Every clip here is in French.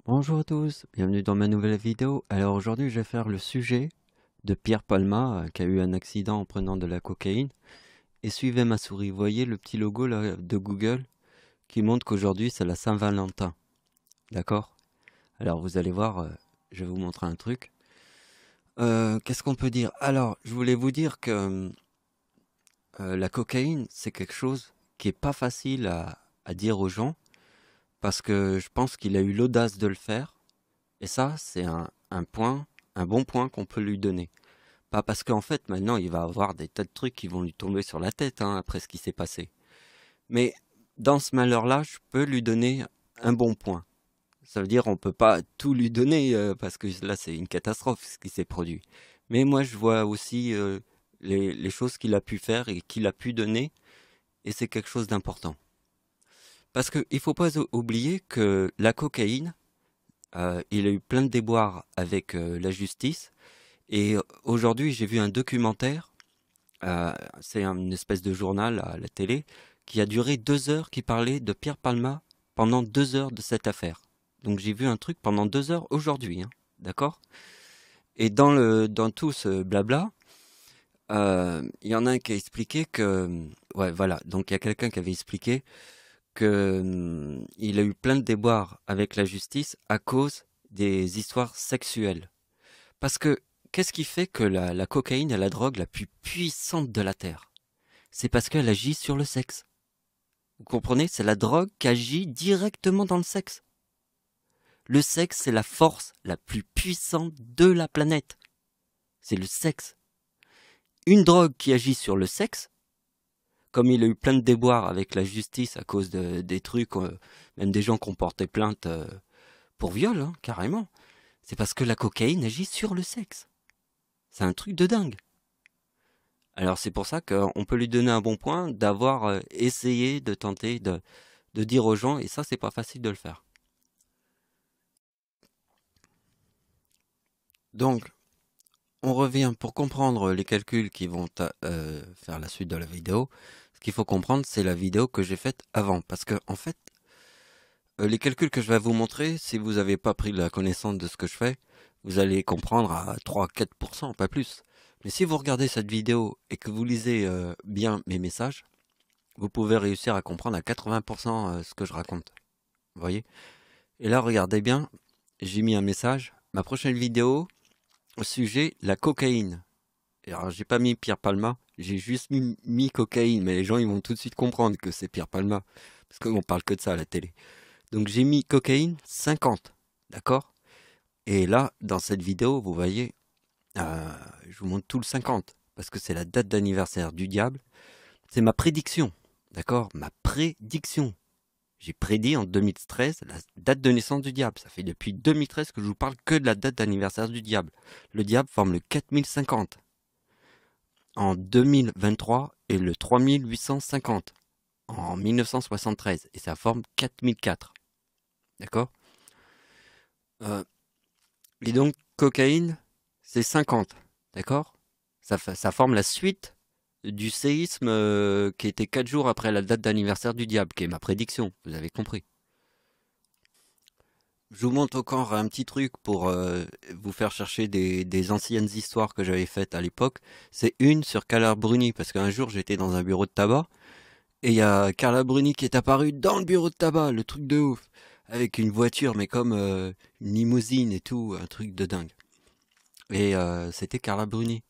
Bonjour à tous, bienvenue dans ma nouvelle vidéo. Alors aujourd'hui je vais faire le sujet de Pierre Palma qui a eu un accident en prenant de la cocaïne. Et suivez ma souris, vous voyez le petit logo là, de Google qui montre qu'aujourd'hui c'est la Saint-Valentin. D'accord? Alors vous allez voir, je vais vous montrer un truc. Qu'est-ce qu'on peut dire? Alors je voulais vous dire que la cocaïne c'est quelque chose qui est pas facile à dire aux gens parce que je pense qu'il a eu l'audace de le faire. Et ça, c'est un point, un bon point qu'on peut lui donner. Pas parce qu'en fait, maintenant, il va avoir des tas de trucs qui vont lui tomber sur la tête, hein, après ce qui s'est passé. Mais dans ce malheur-là, je peux lui donner un bon point. Ça veut dire on peut pas tout lui donner, parce que là, c'est une catastrophe ce qui s'est produit. Mais moi, je vois aussi les choses qu'il a pu faire et qu'il a pu donner, et c'est quelque chose d'important. Parce qu'il ne faut pas oublier que la cocaïne, il a eu plein de déboires avec la justice. Et aujourd'hui, j'ai vu un documentaire, c'est une espèce de journal à la télé, qui a duré 2 heures, qui parlait de Pierre Palma pendant 2 heures de cette affaire. Donc j'ai vu un truc pendant 2 heures aujourd'hui, hein, d'accord? Et dans tout ce blabla, il y en a un qui a expliqué que, ouais, voilà, donc il y a quelqu'un qui avait expliqué que il a eu plein de déboires avec la justice à cause des histoires sexuelles. Parce que qu'est-ce qui fait que la cocaïne est la drogue la plus puissante de la Terre? C'est parce qu'elle agit sur le sexe. Vous comprenez? C'est la drogue qui agit directement dans le sexe. Le sexe, c'est la force la plus puissante de la planète. C'est le sexe. Une drogue qui agit sur le sexe, comme il a eu plein de déboires avec la justice à cause des trucs, même des gens qui ont porté plainte pour viol, hein, carrément, c'est parce que la cocaïne agit sur le sexe. C'est un truc de dingue. Alors c'est pour ça qu'on peut lui donner un bon point d'avoir essayé de tenter de dire aux gens, et ça c'est pas facile de le faire. Donc on revient pour comprendre les calculs qui vont faire la suite de la vidéo. Ce qu'il faut comprendre, c'est la vidéo que j'ai faite avant, parce que en fait les calculs que je vais vous montrer, si vous n'avez pas pris la connaissance de ce que je fais, vous allez comprendre à 3-4%, pas plus. Mais si vous regardez cette vidéo et que vous lisez bien mes messages, vous pouvez réussir à comprendre à 80% ce que je raconte. Vous voyez? Et là, regardez bien, j'ai mis un message. Ma prochaine vidéo au sujet la cocaïne. Et alors, j'ai pas mis Pierre Palma, j'ai juste mis cocaïne, mais les gens ils vont tout de suite comprendre que c'est Pierre Palma, parce qu'on parle que de ça à la télé. Donc j'ai mis cocaïne 50, d'accord? Et là, dans cette vidéo, vous voyez, je vous montre tout le 50, parce que c'est la date d'anniversaire du diable. C'est ma prédiction, d'accord? Ma prédiction. J'ai prédit en 2013 la date de naissance du diable. Ça fait depuis 2013 que je vous parle que de la date d'anniversaire du diable. Le diable forme le 4050 en 2023 et le 3850 en 1973. Et ça forme 4004. D'accord? Et donc, cocaïne, c'est 50. D'accord? Ça forme la suite du séisme qui était 4 jours après la date d'anniversaire du diable, qui est ma prédiction. Vous avez compris. Je vous montre encore un petit truc pour vous faire chercher des anciennes histoires que j'avais faites à l'époque. C'est une sur Carla Bruni, parce qu'un jour j'étais dans un bureau de tabac, et il y a Carla Bruni qui est apparue dans le bureau de tabac, le truc de ouf, avec une voiture, mais comme une limousine et tout, un truc de dingue. Et c'était Carla Bruni.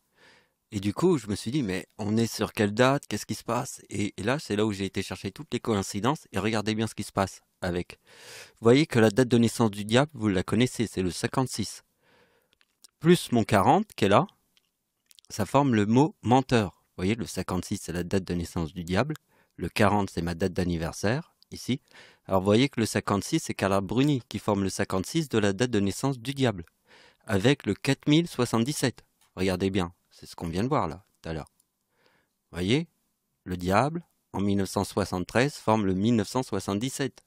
Et du coup, je me suis dit, mais on est sur quelle date? Qu'est-ce qui se passe? Et là, c'est là où j'ai été chercher toutes les coïncidences, et regardez bien ce qui se passe avec. Vous voyez que la date de naissance du diable, vous la connaissez, c'est le 56. Plus mon 40 qui est là, ça forme le mot menteur. Vous voyez, le 56 c'est la date de naissance du diable, le 40 c'est ma date d'anniversaire, ici. Alors vous voyez que le 56 c'est Carla Bruni qui forme le 56 de la date de naissance du diable, avec le 4077. Regardez bien, c'est ce qu'on vient de voir là, tout à l'heure. Vous voyez, le diable, en 1973, forme le 1977.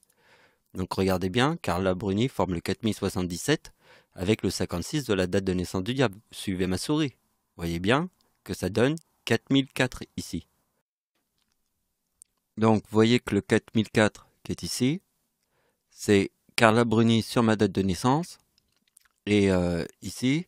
Donc regardez bien, Carla Bruni forme le 4077 avec le 56 de la date de naissance du diable. Suivez ma souris. Voyez bien que ça donne 4004 ici. Donc vous voyez que le 4004 qui est ici, c'est Carla Bruni sur ma date de naissance. Et ici,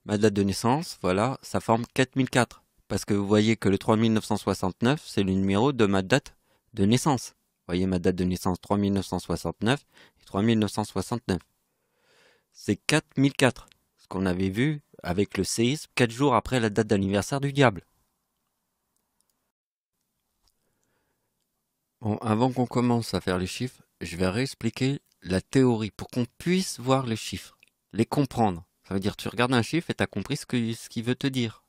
ma date de naissance, voilà, ça forme 4004. Parce que vous voyez que le 3969, c'est le numéro de ma date de naissance. Vous voyez ma date de naissance 3969 et 3969. C'est 4004, ce qu'on avait vu avec le séisme 4 jours après la date d'anniversaire du diable. Bon, avant qu'on commence à faire les chiffres, je vais réexpliquer la théorie pour qu'on puisse voir les chiffres, les comprendre. Ça veut dire tu regardes un chiffre et tu as compris ce qu'il veut te dire.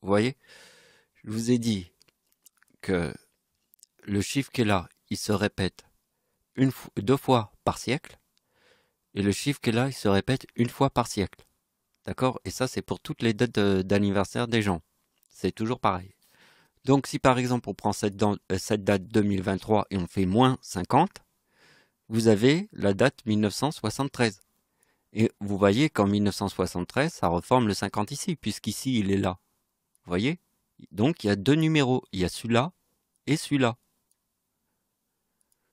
Vous voyez? Je vous ai dit que le chiffre qui est là, il se répète deux fois par siècle. Et le chiffre qui est là, il se répète une fois par siècle. D'accord? Et ça, c'est pour toutes les dates d'anniversaire des gens. C'est toujours pareil. Donc, si par exemple, on prend cette date 2023 et on fait moins 50, vous avez la date 1973. Et vous voyez qu'en 1973, ça reforme le 50 ici, puisqu'ici, il est là. Vous voyez? Donc, il y a deux numéros. Il y a celui-là et celui-là.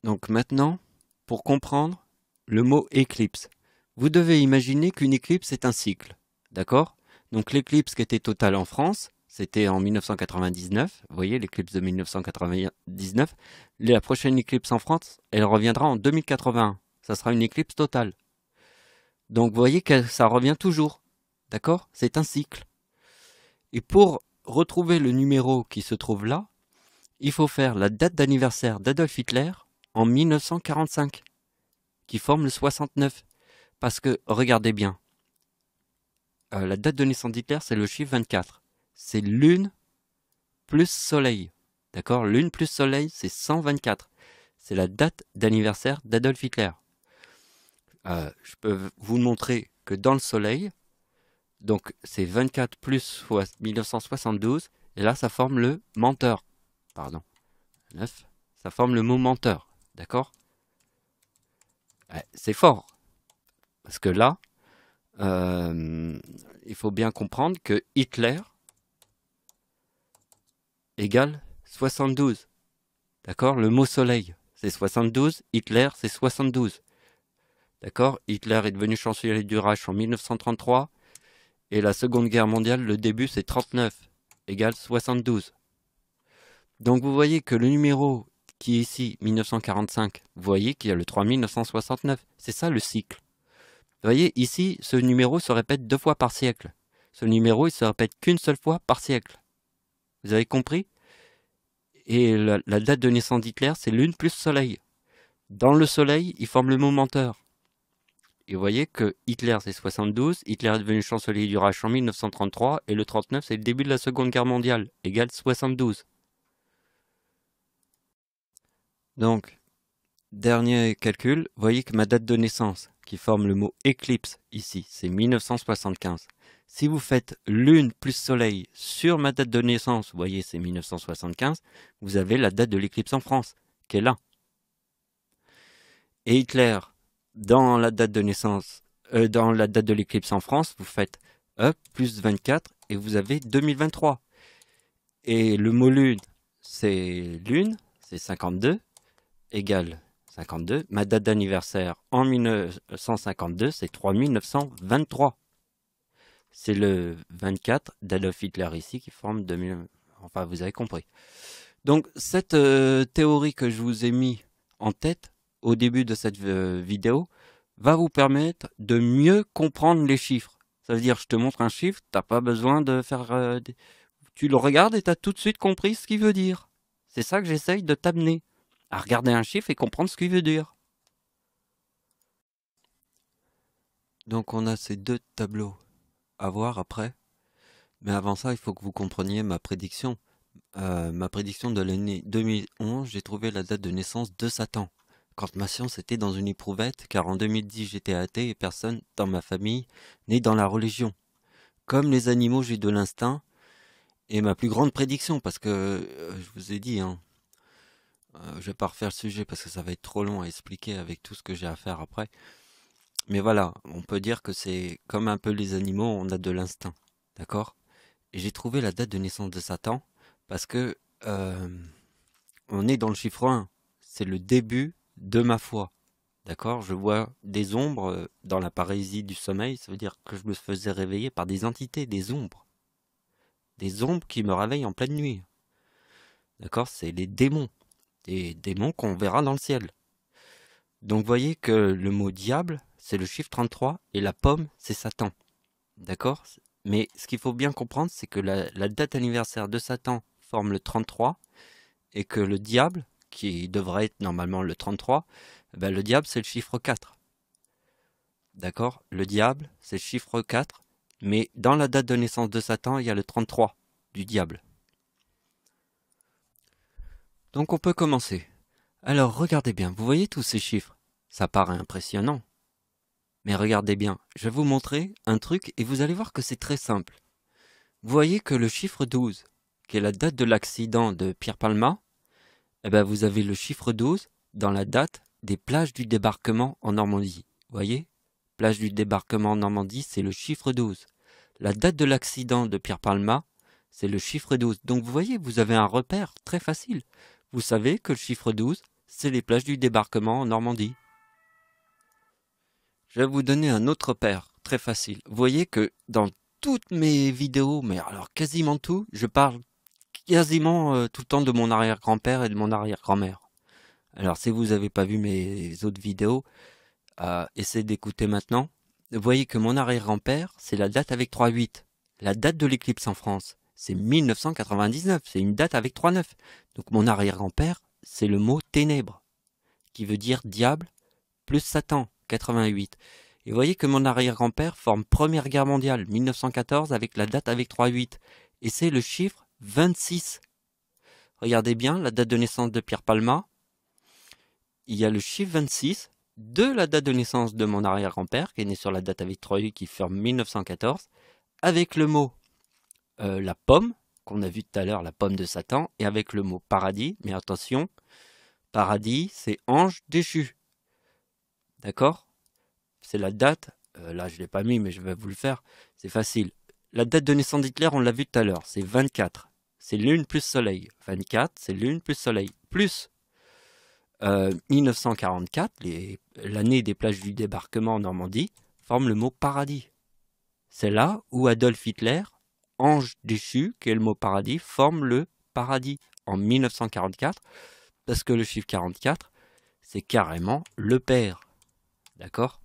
Donc maintenant, pour comprendre le mot éclipse, vous devez imaginer qu'une éclipse est un cycle. D'accord? Donc l'éclipse qui était totale en France, c'était en 1999. Vous voyez, l'éclipse de 1999. La prochaine éclipse en France, elle reviendra en 2081. Ça sera une éclipse totale. Donc vous voyez que ça revient toujours. D'accord? C'est un cycle. Et pour retrouver le numéro qui se trouve là, il faut faire la date d'anniversaire d'Adolf Hitler en 1945, qui forme le 69. Parce que, regardez bien, la date de naissance d'Hitler, c'est le chiffre 24. C'est lune plus soleil. D'accord? Lune plus soleil, c'est 124. C'est la date d'anniversaire d'Adolf Hitler. Je peux vous montrer que dans le soleil, donc c'est 24 plus 1972, et là ça forme le menteur. Pardon. 9. Ça forme le mot menteur. D'accord? C'est fort. Parce que là, il faut bien comprendre que Hitler égale 72. D'accord? Le mot soleil, c'est 72. Hitler, c'est 72. D'accord? Hitler est devenu chancelier du Reich en 1933. Et la Seconde Guerre mondiale, le début, c'est 39, égale 72. Donc vous voyez que le numéro qui est ici, 1945, vous voyez qu'il y a le 3969. C'est ça le cycle. Vous voyez, ici, ce numéro se répète 2 fois par siècle. Ce numéro, il se répète qu'une seule fois par siècle. Vous avez compris? Et la date de naissance d'Hitler, c'est lune plus soleil. Dans le soleil, il forme le mot menteur. Et vous voyez que Hitler, c'est 72. Hitler est devenu chancelier du Reich en 1933. Et le 39, c'est le début de la Seconde Guerre mondiale, égale 72. Donc, dernier calcul, vous voyez que ma date de naissance, qui forme le mot éclipse ici, c'est 1975. Si vous faites lune plus soleil sur ma date de naissance, vous voyez c'est 1975, vous avez la date de l'éclipse en France, qui est là. Et Hitler, dans la date de naissance, dans la date de l'éclipse en France, vous faites plus 24 et vous avez 2023. Et le mot lune, c'est 52, égale 52. Ma date d'anniversaire en 1952, c'est 3923. C'est le 24 d'Adolf Hitler ici qui forme 2000. Enfin, vous avez compris. Donc, cette théorie que je vous ai mis en tête au début de cette vidéo va vous permettre de mieux comprendre les chiffres. Ça veut dire, je te montre un chiffre, t'as pas besoin de faire... Tu le regardes et tu as tout de suite compris ce qu'il veut dire. C'est ça que j'essaye de t'amener, à regarder un chiffre et comprendre ce qu'il veut dire. Donc, on a ces deux tableaux à voir après. Mais avant ça, il faut que vous compreniez ma prédiction. Ma prédiction de l'année 2011, j'ai trouvé la date de naissance de Satan. Quand ma science était dans une éprouvette, car en 2010 j'étais athée et personne dans ma famille n'est dans la religion. Comme les animaux, j'ai de l'instinct. Et ma plus grande prédiction, parce que je vous ai dit, hein, je vais pas refaire le sujet parce que ça va être trop long à expliquer avec tout ce que j'ai à faire après. Mais voilà, on peut dire que c'est comme un peu les animaux, on a de l'instinct. D'accord? Et j'ai trouvé la date de naissance de Satan parce que on est dans le chiffre 1. C'est le début de ma foi. D'accord? Je vois des ombres dans la paralysie du sommeil, ça veut dire que je me faisais réveiller par des entités, des ombres. Des ombres qui me réveillent en pleine nuit. D'accord? C'est les démons. Des démons qu'on verra dans le ciel. Donc vous voyez que le mot diable, c'est le chiffre 33 et la pomme, c'est Satan. D'accord? Mais ce qu'il faut bien comprendre, c'est que la date anniversaire de Satan forme le 33 et que le diable, qui devrait être normalement le 33, ben le diable, c'est le chiffre 4. D'accord? Le diable, c'est le chiffre 4, mais dans la date de naissance de Satan, il y a le 33 du diable. Donc on peut commencer. Alors regardez bien, vous voyez tous ces chiffres? Ça paraît impressionnant. Mais regardez bien, je vais vous montrer un truc et vous allez voir que c'est très simple. Vous voyez que le chiffre 12, qui est la date de l'accident de Pierre Palma, eh ben vous avez le chiffre 12 dans la date des plages du débarquement en Normandie. Vous voyez? Plage du débarquement en Normandie, c'est le chiffre 12. La date de l'accident de Pierre Palma, c'est le chiffre 12. Donc vous voyez, vous avez un repère très facile. Vous savez que le chiffre 12, c'est les plages du débarquement en Normandie. Je vais vous donner un autre repère très facile. Vous voyez que dans toutes mes vidéos, mais alors quasiment tout, je parle quasiment tout le temps de mon arrière-grand-père et de mon arrière-grand-mère. Alors si vous n'avez pas vu mes autres vidéos, essayez d'écouter maintenant. Vous voyez que mon arrière-grand-père, c'est la date avec 3-8. La date de l'éclipse en France, c'est 1999, c'est une date avec 3-9. Donc mon arrière-grand-père, c'est le mot ténèbres, qui veut dire diable plus Satan, 88. Et vous voyez que mon arrière-grand-père forme Première Guerre mondiale, 1914, avec la date avec 3-8. Et c'est le chiffre 26. Regardez bien la date de naissance de Pierre Palma. Il y a le chiffre 26 de la date de naissance de mon arrière-grand-père, qui est né sur la date avec 3-8, qui forme 1914, avec le mot la pomme, qu'on a vu tout à l'heure, la pomme de Satan, et avec le mot paradis. Mais attention, paradis, c'est ange déchu. D'accord? C'est la date, là je ne l'ai pas mis mais je vais vous le faire, c'est facile. La date de naissance d'Hitler, on l'a vu tout à l'heure, c'est 24. C'est lune plus soleil. 24, c'est lune plus soleil. Plus 1944, l'année des plages du débarquement en Normandie, forme le mot paradis. C'est là où Adolf Hitler, ange déchu, qui est le mot paradis, forme le paradis en 1944, parce que le chiffre 44, c'est carrément le père. D'accord?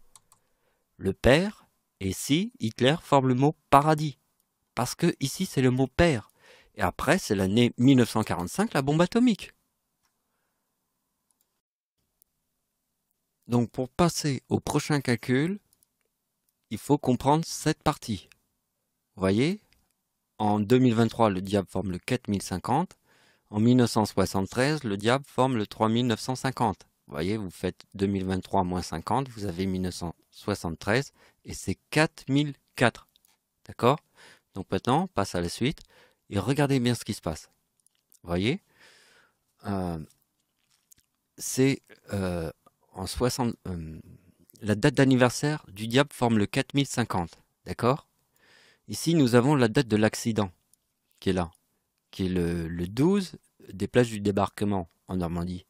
Le père, et ici, Hitler forme le mot paradis. Parce que ici, c'est le mot père. Et après, c'est l'année 1945, la bombe atomique. Donc, pour passer au prochain calcul, il faut comprendre cette partie. Vous voyez, en 2023, le diable forme le 4050. En 1973, le diable forme le 3950. Vous voyez, vous faites 2023 moins 50, vous avez 1973, et c'est 4004. D'accord? Donc maintenant, on passe à la suite, et regardez bien ce qui se passe. Vous voyez, c'est en 60... la date d'anniversaire du diable forme le 4050. D'accord? Ici, nous avons la date de l'accident, qui est là, qui est le 12 des plages du débarquement en Normandie.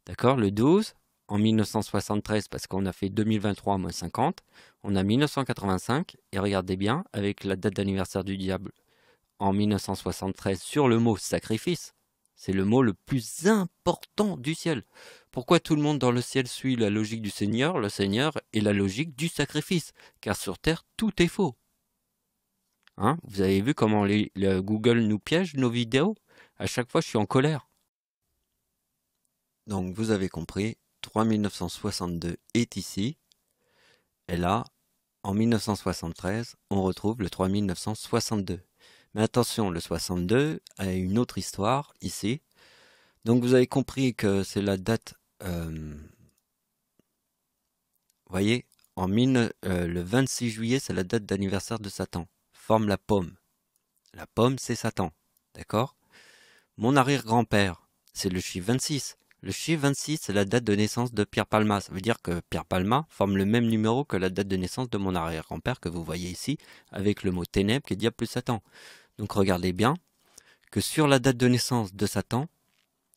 D'accord? Le 12, en 1973, parce qu'on a fait 2023 moins 50, on a 1985, et regardez bien, avec la date d'anniversaire du diable en 1973 sur le mot sacrifice, c'est le mot le plus important du ciel. Pourquoi tout le monde dans le ciel suit la logique du Seigneur? Le Seigneur est la logique du sacrifice, car sur terre, tout est faux. Hein? Vous avez vu comment Google nous piège nos vidéos? À chaque fois, je suis en colère. Donc, vous avez compris, 3962 est ici. Et là, en 1973, on retrouve le 3962. Mais attention, le 62 a une autre histoire ici. Donc, vous avez compris que c'est la date... vous voyez, le 26 juillet, c'est la date d'anniversaire de Satan. Forme la pomme. La pomme, c'est Satan. D'accord? Mon arrière-grand-père, c'est le chiffre 26. Le chiffre 26, c'est la date de naissance de Pierre Palma. Ça veut dire que Pierre Palma forme le même numéro que la date de naissance de mon arrière-grand-père que vous voyez ici, avec le mot ténèbres qui est diable plus Satan. Donc regardez bien que sur la date de naissance de Satan,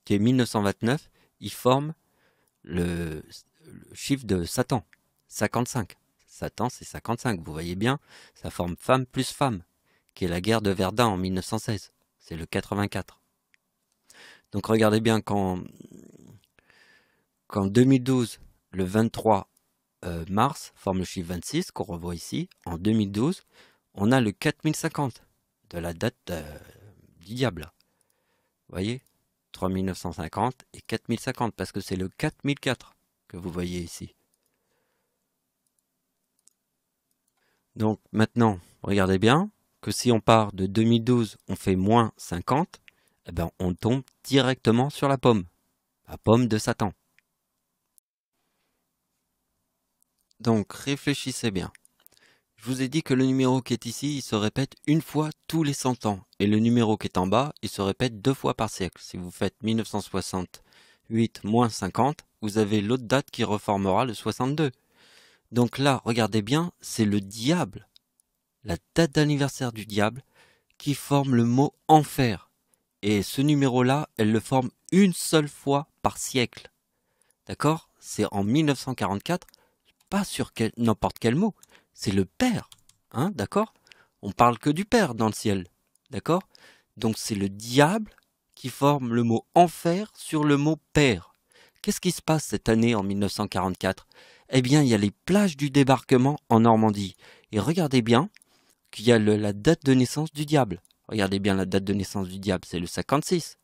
qui est 1929, il forme le le chiffre de Satan, 55. Satan, c'est 55, vous voyez bien, ça forme femme plus femme, qui est la guerre de Verdun en 1916. C'est le 84. Donc regardez bien qu'en 2012, le 23 mars forme le chiffre 26, qu'on revoit ici. En 2012, on a le 4050 de la date du diable. Vous voyez, 3950 et 4050, parce que c'est le 4004 que vous voyez ici. Donc maintenant, regardez bien que si on part de 2012, on fait moins 50, eh ben on tombe directement sur la pomme de Satan. Donc réfléchissez bien. Je vous ai dit que le numéro qui est ici, il se répète une fois tous les 100 ans. Et le numéro qui est en bas, il se répète 2 fois par siècle. Si vous faites 1968 moins 50, vous avez l'autre date qui reformera le 62. Donc là, regardez bien, c'est le diable, la date d'anniversaire du diable, qui forme le mot enfer. Et ce numéro-là, elle le forme une seule fois par siècle. D'accord? C'est en 1944, pas sur n'importe quel mot. C'est le Père, hein, d'accord? On parle que du Père dans le ciel, d'accord? Donc c'est le diable qui forme le mot enfer sur le mot Père. Qu'est-ce qui se passe cette année en 1944? Eh bien, il y a les plages du débarquement en Normandie. Et regardez bien qu'il y a la date de naissance du diable. Regardez bien la date de naissance du diable, c'est le 56.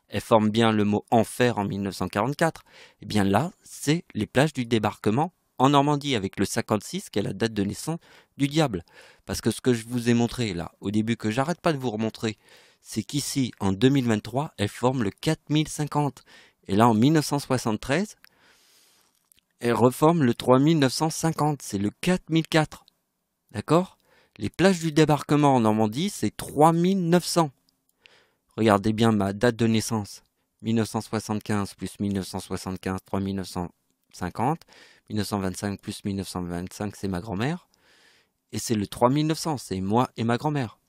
Elle forme bien le mot enfer en 1944. Eh bien là, c'est les plages du débarquement en Normandie avec le 56 qui est la date de naissance du diable. Parce que ce que je vous ai montré là, au début, que j'arrête pas de vous remontrer, c'est qu'ici, en 2023, elle forme le 4050. Et là, en 1973, elle reforme le 3950, c'est le 4004. D'accord? Les plages du débarquement en Normandie, c'est 3900. Regardez bien ma date de naissance. 1975 plus 1975, 3950. 1925 plus 1925, c'est ma grand-mère. Et c'est le 3900, c'est moi et ma grand-mère.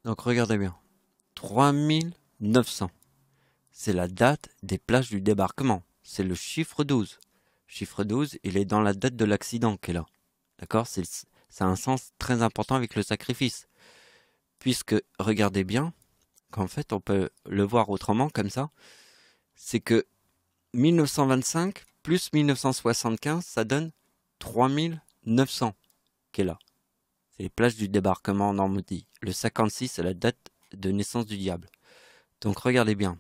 Donc regardez bien. 3900. C'est la date des plages du débarquement. C'est le chiffre 12. Chiffre 12, il est dans la date de l'accident qui est là. D'accord? Ça a un sens très important avec le sacrifice. Puisque, regardez bien, qu'en fait, on peut le voir autrement comme ça. C'est que 1925 plus 1975, ça donne 3900 qui est là. C'est les plages du débarquement en Normandie. Le 56, c'est la date de naissance du diable. Donc regardez bien.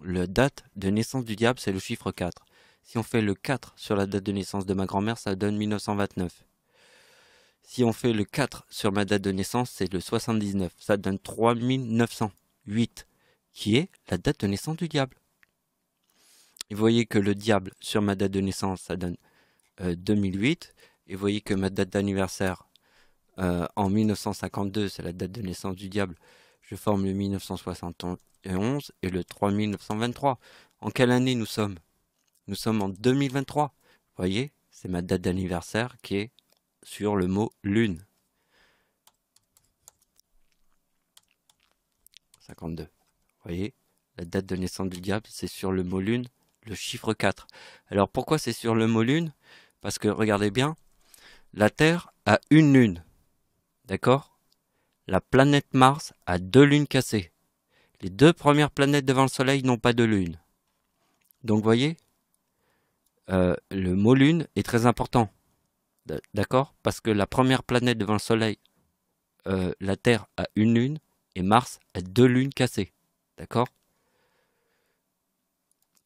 La date de naissance du diable, c'est le chiffre 4. Si on fait le 4 sur la date de naissance de ma grand-mère, ça donne 1929. Si on fait le 4 sur ma date de naissance, c'est le 79. Ça donne 3908, qui est la date de naissance du diable. Et vous voyez que le diable, sur ma date de naissance, ça donne 2008. Et vous voyez que ma date d'anniversaire, en 1952, c'est la date de naissance du diable. Je forme le 1971 et le 3923. En quelle année nous sommes? Nous sommes en 2023. Vous voyez, c'est ma date d'anniversaire qui est sur le mot lune. 52. Vous voyez, la date de naissance du diable, c'est sur le mot lune, le chiffre 4. Alors pourquoi c'est sur le mot lune? Parce que regardez bien, la Terre a une lune. D'accord? La planète Mars a 2 lunes cassées. Les 2 premières planètes devant le Soleil n'ont pas de lune. Donc vous voyez, le mot lune est très important. D'accord? Parce que la première planète devant le Soleil, la Terre a une lune et Mars a 2 lunes cassées. D'accord?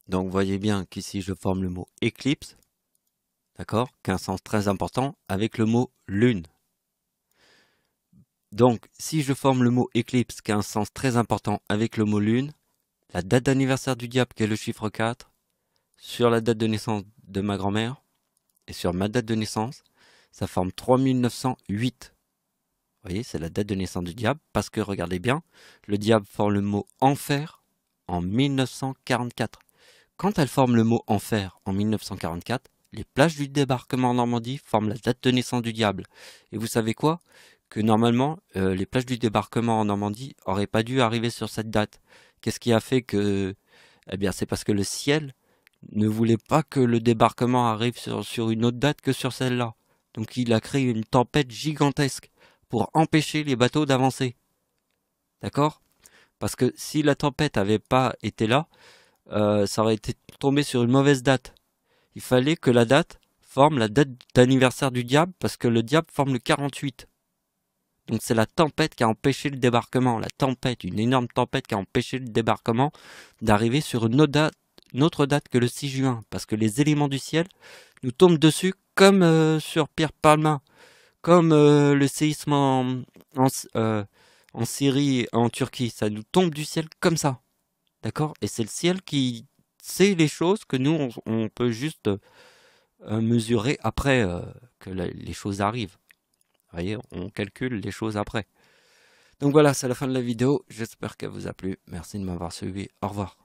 Donc vous voyez bien qu'ici je forme le mot éclipse. D'accord? Qui a un sens très important avec le mot lune. Donc si je forme le mot éclipse qui a un sens très important avec le mot lune, la date d'anniversaire du diable qui est le chiffre 4, sur la date de naissance de ma grand-mère et sur ma date de naissance, ça forme 3908. Vous voyez, c'est la date de naissance du diable, parce que, regardez bien, le diable forme le mot enfer en 1944. Quand elle forme le mot enfer en 1944, les plages du débarquement en Normandie forment la date de naissance du diable. Et vous savez quoi? Que normalement, les plages du débarquement en Normandie n'auraient pas dû arriver sur cette date. Qu'est-ce qui a fait que... Eh bien, c'est parce que le ciel ne voulait pas que le débarquement arrive sur une autre date que sur celle-là. Donc il a créé une tempête gigantesque pour empêcher les bateaux d'avancer. D'accord? Parce que si la tempête avait pas été là, ça aurait été tombé sur une mauvaise date. Il fallait que la date forme la date d'anniversaire du diable, parce que le diable forme le 48. Donc c'est la tempête qui a empêché le débarquement. La tempête, une énorme tempête qui a empêché le débarquement d'arriver sur une autre date que le 6 juin. Parce que les éléments du ciel nous tombent dessus comme sur Pierre Palma. Comme le séisme en Syrie, en Turquie. Ça nous tombe du ciel comme ça. D'accord? Et c'est le ciel qui sait les choses que nous, on peut juste mesurer après que les choses arrivent. Vous voyez, on calcule les choses après. Donc voilà, c'est la fin de la vidéo. J'espère qu'elle vous a plu. Merci de m'avoir suivi. Au revoir.